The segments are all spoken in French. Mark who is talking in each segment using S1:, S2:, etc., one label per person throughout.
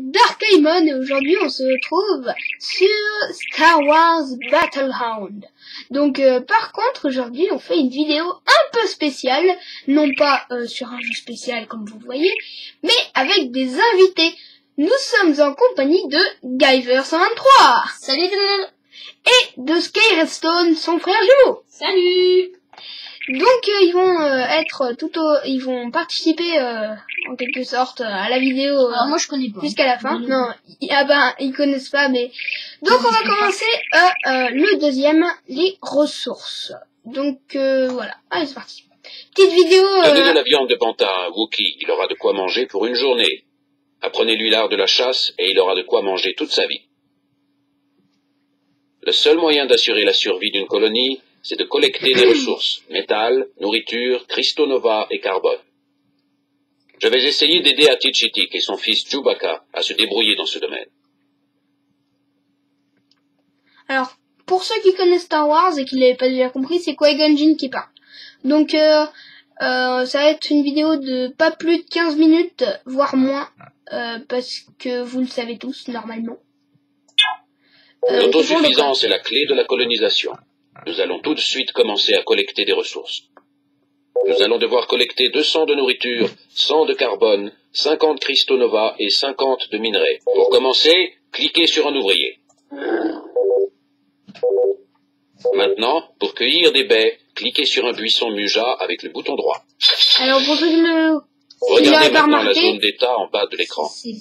S1: Darkaimon et aujourd'hui on se retrouve sur Star Wars Battlehound. Donc par contre aujourd'hui on fait une vidéo un peu spéciale, non pas sur un jeu spécial comme vous voyez, mais avec des invités. Nous sommes en compagnie de Guyver123.
S2: Salut tout le monde.
S1: Et de Skyrestone, son frère jumeau.
S2: Salut.
S1: Donc ils vont participer en quelque sorte à la vidéo.
S2: Alors moi je connais pas.
S1: Jusqu'à la fin. Non, ils connaissent pas, mais donc on va commencer le deuxième, les ressources. Donc voilà, allez c'est parti. Petite vidéo.
S3: Donnez de la viande de panta à un Wookie, il aura de quoi manger pour une journée. Apprenez-lui l'art de la chasse et il aura de quoi manger toute sa vie. Le seul moyen d'assurer la survie d'une colonie, c'est de collecter des ressources, métal, nourriture, cristaux nova et carbone. Je vais essayer d'aider Atichitik et son fils Chewbacca à se débrouiller dans ce domaine.
S1: Alors, pour ceux qui connaissent Star Wars et qui l'avaient pas déjà compris, c'est Qui-Gon Jinn qui parle. Donc, ça va être une vidéo de pas plus de 15 minutes, voire moins, parce que vous le savez tous, normalement.
S3: L'autosuffisance est la clé de la colonisation. Nous allons tout de suite commencer à collecter des ressources. Nous allons devoir collecter 200 de nourriture, 100 de carbone, 50 cristaux nova et 50 de minerais. Pour commencer, cliquez sur un ouvrier. Maintenant, pour cueillir des baies, cliquez sur un buisson muja avec le bouton droit.
S1: Alors pour ceux qui ne
S3: Regardez
S1: pas
S3: maintenant la
S1: remarqué,
S3: zone d'état en bas de l'écran. Si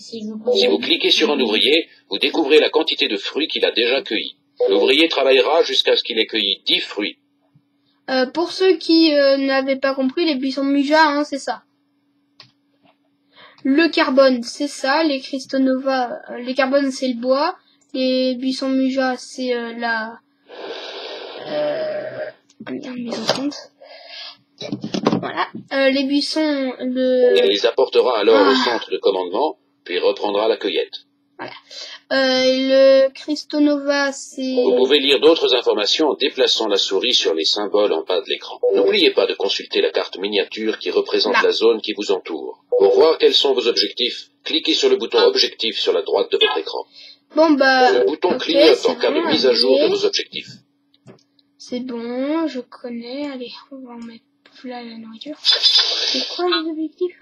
S3: vous cliquez sur un ouvrier, vous découvrez la quantité de fruits qu'il a déjà cueillis. L'ouvrier travaillera jusqu'à ce qu'il ait cueilli 10 fruits.
S1: Pour ceux qui n'avaient pas compris, les buissons muja, hein, c'est ça. Le carbone, c'est ça. Les cristaux nova, les carbones, c'est le bois. Les buissons muja, c'est la... Voilà. Les buissons,
S3: Il les apportera alors au centre de commandement, puis reprendra la cueillette.
S1: Voilà. Le cristaux nova, c'est...
S3: Vous pouvez lire d'autres informations en déplaçant la souris sur les symboles en bas de l'écran. N'oubliez pas de consulter la carte miniature qui représente la zone qui vous entoure. Pour voir quels sont vos objectifs, cliquez sur le bouton objectif sur la droite de votre écran.
S1: Bon bah...
S3: Le bouton clignote en cas de mise à jour de vos objectifs.
S1: C'est bon, je connais. Allez, on va en mettre là la nourriture. C'est quoi les objectifs?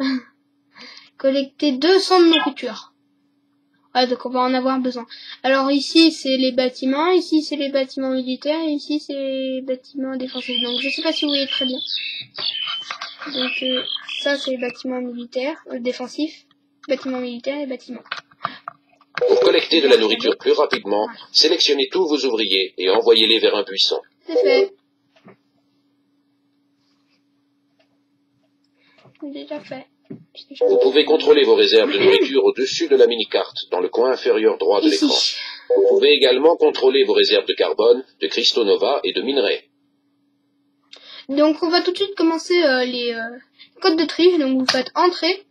S1: Collecter 200 de nourriture. Ouais, donc on va en avoir besoin. Alors ici c'est les bâtiments, ici c'est les bâtiments militaires, et ici c'est les bâtiments défensifs. Donc je sais pas si vous voyez très bien. Donc ça c'est les bâtiments militaires, défensifs, bâtiments militaires et bâtiments.
S3: Pour collecter de la nourriture plus rapidement, sélectionnez tous vos ouvriers et envoyez-les vers un buisson.
S1: C'est fait. Déjà fait.
S3: Vous pouvez contrôler vos réserves de nourriture au-dessus de la mini-carte, dans le coin inférieur droit de l'écran. Vous pouvez également contrôler vos réserves de carbone, de cristaux nova et de minerais.
S1: Donc on va tout de suite commencer les codes de triche. Donc vous faites entrée,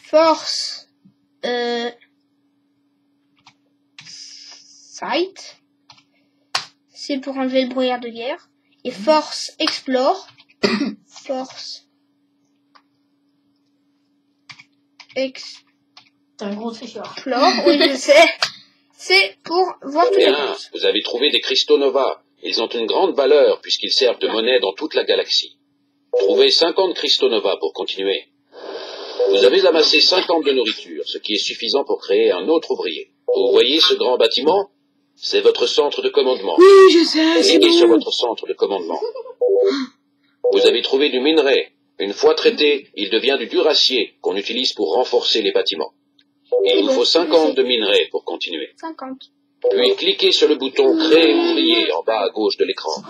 S1: force, site, c'est pour enlever le brouillard de guerre, et force explore, force
S2: T'es un gros tricheur.
S1: explore, oui je sais, c'est pour voir toutes les
S3: Bien,
S1: cartes.
S3: vous avez trouvé des cristaux nova. Ils ont une grande valeur puisqu'ils servent de monnaie dans toute la galaxie. Trouvez 50 cristaux nova pour continuer. Vous avez amassé 50 de nourriture, ce qui est suffisant pour créer un autre ouvrier. Vous voyez ce grand bâtiment? C'est votre centre de commandement.
S1: Oui je sais, c'est
S3: Cliquez sur
S1: bon.
S3: votre centre de commandement. Vous avez trouvé du minerai. Une fois traité, il devient du duracier qu'on utilise pour renforcer les bâtiments. Il vous faut 50 de minerai pour continuer.
S1: 50.
S3: Puis cliquez sur le bouton Créer ouvrier en bas à gauche de l'écran.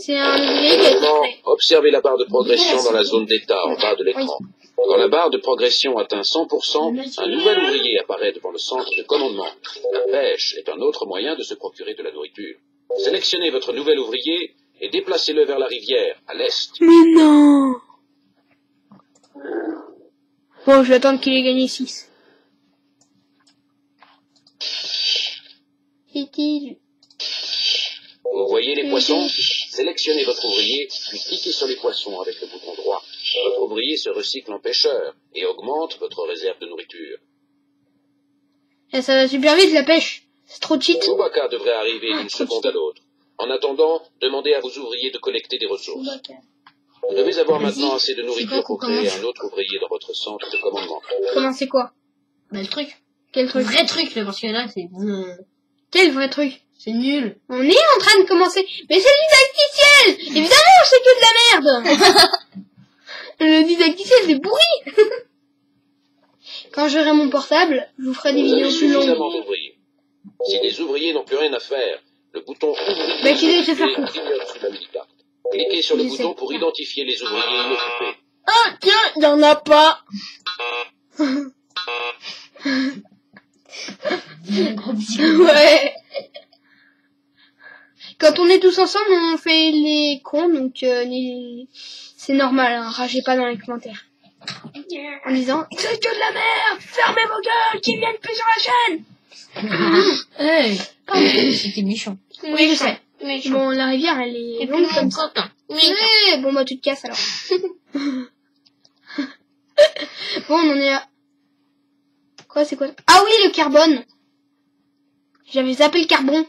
S1: C'est un ouvrier qui a été
S3: Maintenant,
S1: créé.
S3: observez la barre de progression dans la zone d'état en bas de l'écran. Quand la barre de progression atteint 100%, un nouvel ouvrier apparaît devant le centre de commandement. La pêche est un autre moyen de se procurer de la nourriture. Sélectionnez votre nouvel ouvrier et déplacez-le vers la rivière, à l'est.
S1: Mais non. Bon, je vais attendre qu'il ait gagné 6.
S3: Vous voyez les poissons? Sélectionnez votre ouvrier, puis cliquez sur les poissons avec le bouton droit. Votre ouvrier se recycle en pêcheur et augmente votre réserve de nourriture.
S1: Et ça va super vite la pêche. C'est trop cheat.
S3: Chewbacca devrait arriver d'une seconde à l'autre. En attendant, demandez à vos ouvriers de collecter des ressources. Vous devez avoir maintenant assez de nourriture pour créer un autre ouvrier dans votre centre de commandement.
S1: Comment c'est quoi?
S2: Bah, le truc.
S1: Quel truc?
S2: Vrai truc, là, parce que là, c'est...
S1: Quel vrai truc?
S2: C'est nul.
S1: On est en train de commencer. Mais c'est le didacticiel! Évidemment, c'est que de la merde! Le didacticiel, c'est pourri! Quand j'aurai mon portable, je vous ferai des
S3: Vous
S1: vidéos
S3: avez
S1: plus longues.
S3: suffisamment d'ouvriers. Si les ouvriers n'ont plus rien à faire, le bouton ouvrier
S1: Bah, qu'ils aient fait faire
S3: clignote sous la mini-carte. Cliquez sur le
S1: J'essaie.
S3: bouton pour identifier les ouvriers inoccupés.
S1: Ah, tiens, il y en a pas! Ouais. Quand on est tous ensemble, on fait les cons, donc c'est normal, hein, ragez pas dans les commentaires. En disant « C'est que de la merde! Fermez vos gueules! Qui viennent plus sur la chaîne !»
S2: Hey, c'était méchant.
S1: Oui, je sais. Bon, la rivière, elle est longue comme ça. Ouais, bon, bah tu te casses alors. Bon, on en est à... Quoi, c'est quoi? Ah oui, le carbone! J'avais zappé le carbone.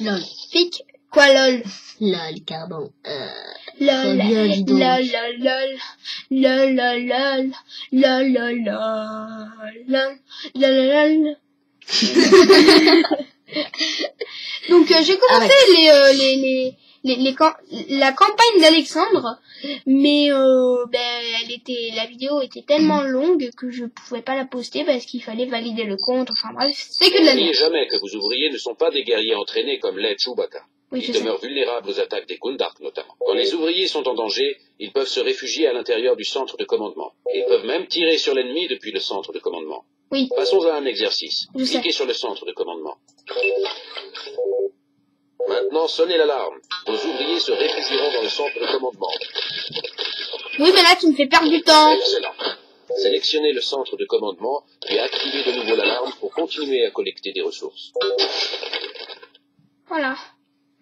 S2: Lol.
S1: Pic. Quoi, lol?
S2: Lol, carbone.
S1: Lol,
S2: Très bien, dis donc.
S1: lol, lol, lol, lol, lol, lol, lol, lol, lol, lol. Donc j'ai commencé la campagne d'Alexandre, mais la vidéo était tellement longue que je pouvais pas la poster parce qu'il fallait valider le compte. Enfin bref, c'est que de la
S3: N'oubliez
S1: merde.
S3: jamais que vos ouvriers ne sont pas des guerriers entraînés comme l'est Chewbacca.
S1: Oui,
S3: Ils
S1: je sais.
S3: demeurent vulnérables aux attaques des Gundark notamment. Quand les ouvriers sont en danger, ils peuvent se réfugier à l'intérieur du centre de commandement. Ils peuvent même tirer sur l'ennemi depuis le centre de commandement.
S1: Oui.
S3: Passons à un exercice.
S1: Je sais.
S3: Cliquez sur le centre de commandement. Maintenant, sonnez l'alarme. Vos ouvriers se réfugieront dans le centre de commandement.
S1: Oui, mais là tu me fais perdre du temps.
S3: Excellent. Sélectionnez le centre de commandement, puis activez de nouveau l'alarme pour continuer à collecter des ressources.
S1: Voilà.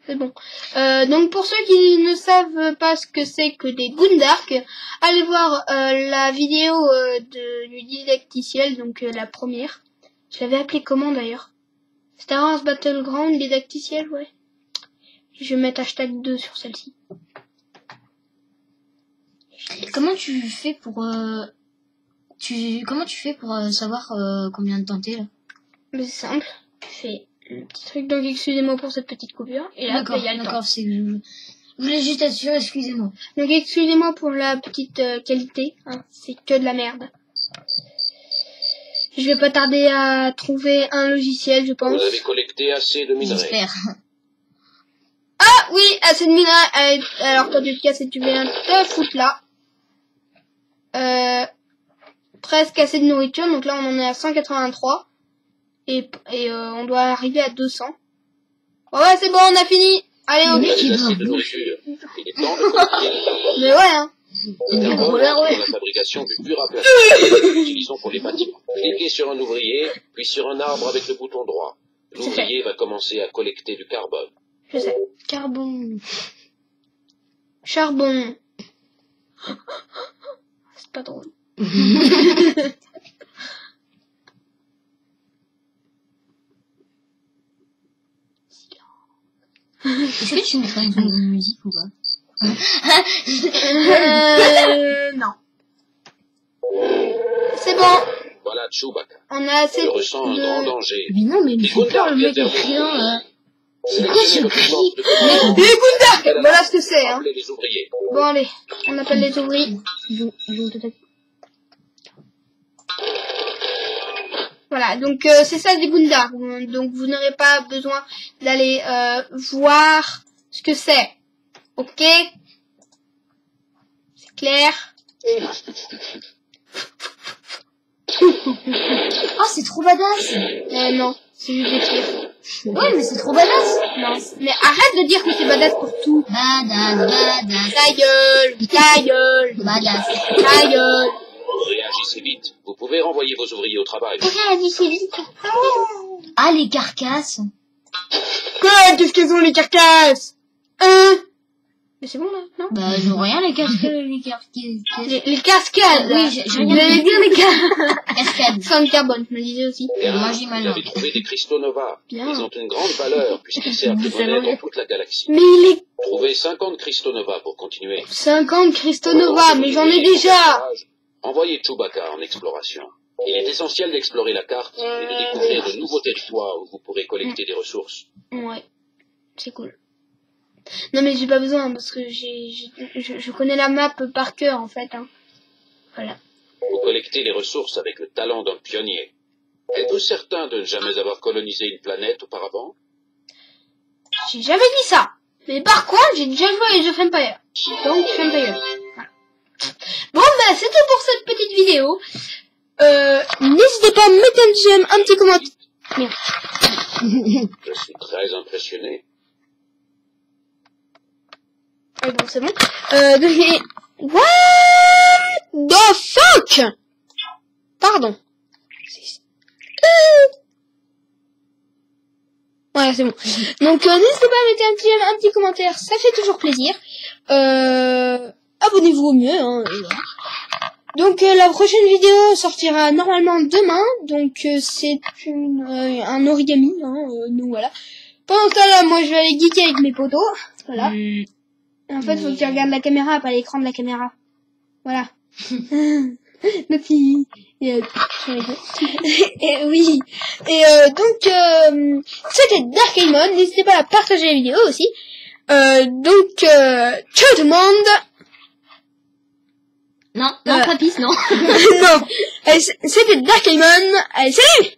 S1: C'est bon. Donc pour ceux qui ne savent pas ce que c'est que des Gundark, allez voir la vidéo du didacticiel, donc la première. Je l'avais appelée comment d'ailleurs? Star Wars Battleground didacticiel, ouais. Je vais mettre #2 sur celle-ci.
S2: Comment tu fais pour savoir combien de temps t'es là?
S1: Mais c'est simple. Je fais le petit truc, donc excusez-moi pour cette petite coupure. Et là, il y a le temps.
S2: D'accord, c'est que je voulais juste être sûr, excusez-moi.
S1: Donc excusez-moi pour la petite qualité, hein, c'est que de la merde. Je vais pas tarder à trouver un logiciel, je pense.
S3: Vous avez collecté assez de minerais.
S2: J'espère.
S1: Ah oui, assez de minerais. Alors toi tu te casses et tu viens te foutre là. Presque assez de nourriture, donc là on en est à 183. Et on doit arriver à 200. Ouais, c'est bon, on a fini. Allez,
S3: Vous
S1: on
S3: avez
S2: qui
S3: assez
S2: va
S3: de nourriture. Il est temps de collecter.
S1: Mais ouais, hein.
S2: C'est des
S3: D'abord,
S2: gros là,
S3: pour
S2: ouais.
S3: la fabrication du dur à plastique que nous utilisons pour les bâtiments. Cliquez sur un ouvrier, puis sur un arbre avec le bouton droit. L'ouvrier va commencer à collecter du carbone.
S1: Je sais.
S2: Carbone.
S1: Charbon. C'est pas drôle.
S2: Est-ce que tu me ferais une musique ou pas?
S1: Non. C'est bon.
S3: Voilà Chewbacca.
S1: On a assez
S3: Je ressens un grand danger.
S2: Mais non, mais il me
S3: Les
S2: fait peur le mec
S3: Gundark
S2: avec rien là.
S3: Sélectionnez
S2: Pourquoi ce
S3: le centre
S2: cri?
S3: de commandement.
S1: Les Gundark. Voilà ce que c'est, hein.
S3: Appelez les ouvriers.
S1: Bon, allez. On appelle les ouvriers. Voilà, donc c'est ça des Gundark. Donc vous n'aurez pas besoin d'aller voir ce que c'est. Ok? C'est clair?
S2: Oh, c'est trop badass.
S1: Non, c'est juste des tirs.
S2: Ouais, mais c'est trop badass.
S1: Non, mais arrête de dire que c'est badass pour tout.
S2: Badass.
S1: Ta gueule, ta gueule,
S2: Badass.
S1: ta gueule.
S3: Réagissez vite. Vous pouvez renvoyer vos ouvriers au travail.
S2: Ah, les carcasses.
S1: Quoi? Qu'est-ce qu'elles ont les carcasses? Hein? Mais c'est bon là, non?
S2: Bah, je vois rien, les cascades,
S1: Les cascades,
S2: Oui, j'ai rien
S1: j'allais dire les cascades.
S2: cascades.
S1: Sans le carbone, je me disais aussi.
S3: Bien,
S2: moi,
S3: vous
S2: j'imagine.
S3: avez trouvé des cristaux Nova.
S1: Bien.
S3: Ils ont une grande valeur puisqu'ils servent de
S1: C'est
S3: monnaie
S1: vrai.
S3: dans toute la galaxie.
S1: Mais il est
S3: Trouvez 50 cristaux Nova pour continuer.
S1: 50 cristaux Nova, mais j'en ai déjà.
S3: Envoyez Chewbacca en exploration. Il est essentiel d'explorer la carte et de découvrir de nouveaux territoires où vous pourrez collecter des ressources.
S1: Ouais, c'est cool. Non mais j'ai pas besoin parce que je connais la map par cœur en fait. Hein. Voilà.
S3: Vous collectez les ressources avec le talent d'un pionnier. Êtes-vous certain de ne jamais avoir colonisé une planète auparavant?
S1: J'ai jamais dit ça. Mais par contre, j'ai déjà joué à Age of Empires. Donc, Empire. Voilà. Bon, bah, c'est tout pour cette petite vidéo. N'hésitez pas à mettre un j'aime, un petit commentaire. Merde.
S3: Je suis très impressionné.
S1: Bon, c'est bon. What the fuck? Pardon. Ouais, c'est bon. Donc, n'hésitez pas à mettre un petit j'aime, un petit commentaire. Ça fait toujours plaisir. Abonnez-vous au mieux, hein. Donc la prochaine vidéo sortira normalement demain, donc c'est un origami, hein, nous voilà. Pendant ce temps-là, moi je vais aller geeker avec mes potos, voilà. En fait, faut que tu regardes la caméra, pas l'écran de la caméra. Voilà. Donc et oui. Et donc c'était Dark Aimon, n'hésitez pas à partager la vidéo aussi. Donc ciao tout le monde.
S2: Non, non, Papis, non.
S1: Non. C'était Dark Aimon. Allez, salut!